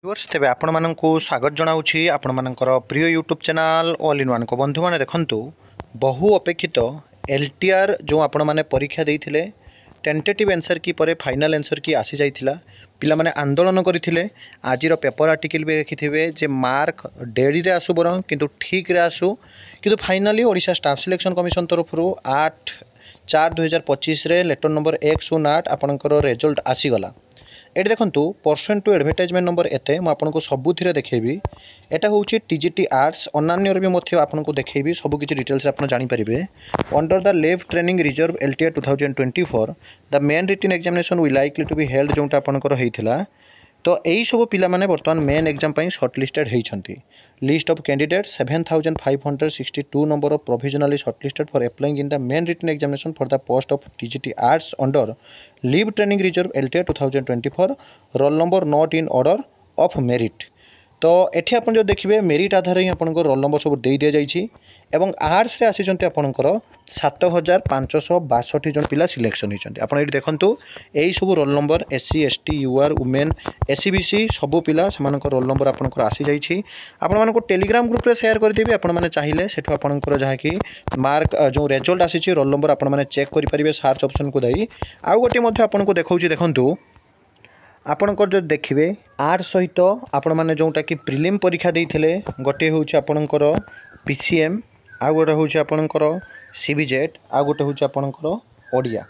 Viewers तेबे आपण माननकु स्वागत जनाउछि आपण मानकर प्रिय YouTube channel all in one को बंधु माने देखंतु बहु अपेक्षित एलटीआर जो आपण माने परीक्षा देइथिले टेंटेटिव आंसर की परे फाइनल आंसर की आसी जाइथिला पिला माने आंदोलन करथिले आजिर पेपर आर्टिकल भी देखिथिबे जे मार्क डेरी रे आसु बर किंतु ठीक रे आसु किंतु finally Odisha staff selection commission तरफ 8/4/2025 रे लेटर नंबर 108 आपनकर रिजल्ट आसी गला। ये देखो परसेंट टू एडवर्टाइजमेंट नंबर एते मुझे सबुथ देखेबी एटा हूँ टीजीटी आर्ट्स अन्य भी आपको देखेबी सबकि डिटेल्स आप जानीपारे। Under the leave training reserve LTR 2024 the main written examination will likely to be held जोटा आपंकर होता तो यही सब पिला माने बर्तमान मेन एग्जाम शॉर्टलिस्टेड होती। List of candidate 7562 number of provisionally shortlisted for applying in the main written examination for the post of TGT arts under leave training reserve LTR 2024 roll number not in order of merit. तो एठी आपण जो देखिए merit आधार ही आपन roll number सब दे दिया जाइछि एवं आर्ट्स रे आसीचंती आपनकर 7562 जन पिला सिलेक्शन होइचंती। आपण एठी देखंतु एई सब roll number SC ST UR women SCBC सब पिला समान रोल नंबर आपनकर आसी जाइछि। आपण मानको टेलीग्राम ग्रुप रे शेयर कर देबी। आपण माने चाहिए सेठो आपनकर जहा कि मार्क जो रिजल्ट आसीछि रोल नंबर आपण माने चेक करि परिबे सर्च ऑप्शन को दई। आ गोटे मध्ये आपनको देखौछि देखंतु आपणकर जो देखिए आर्ट्स सहित आपण मैंने जोटा कि प्रिलिम परीक्षा देते गोटे हूँ आपणकर पीसीएम आउ गोटे हूँ आपणकर सीबीजेड आउ गोटे हूँ आपणकर ओडिया।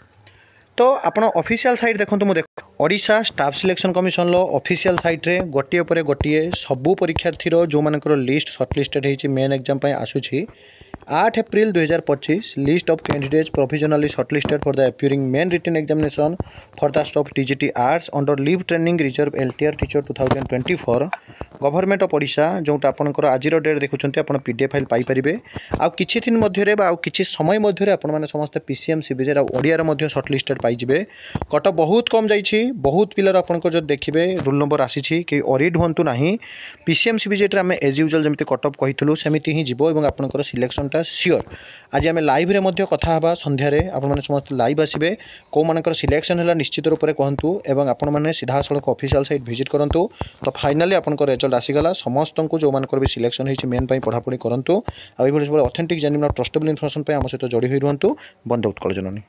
तो आपण ऑफिशियल साइट देखो मुझे Odisha staff selection commission official site रे गोटे पर गोटे सबू परीक्षार्थी जो मानकर लिस्ट शॉर्टलिस्टेड होती मेन एग्जाम आसूची 8 April 2025 list of candidates provisionally shortlisted for the appearing main written examination for the staff TGT arts under leave training reserve LTR teacher 2024 government of Odisha जोटा आपनकर आजिर डेट देखुंत आप पीडीएफ फाइल पाइपर आउ किछि दिन मध्य आउ किछि समय मध्य आपण मैंने समस्त पीसीएम सीबीजेड और ओडिया शॉर्टलिस्टेड पाइबे। कट बहुत कम जाइए बहुत पिलर आपंकर जो देखिए रोल नंबर आसी कि ओरिड हूँ ना पीसीएम सीबीजेड आम एज यूजुअल जमी कटअप कहूँ सेमती ही जीव और आपंकर सिलेक्शन सियोर। आज आम लाइव रे मध्य कथा हवा संध्यारे आपण माने समस्त लाइव आसबे को मानकर सिलेक्शन है निश्चित रूप से कहतु एवं आपण माने सीधा सड़क ऑफिशियल साइट विजिट करंतु। तो फाइनली आपनकर रिजल्ट आसीगला समस्त को जो मानकर भी सिलेक्शन होती मेन पढ़ापढ़ी करंतु। आ ऑथेंटिक जेन्युइन ट्रस्टेबल इनफॉरमेशन पे आम सहित जोड़ी होई रुहंतु। बंधु उत्कल जननी।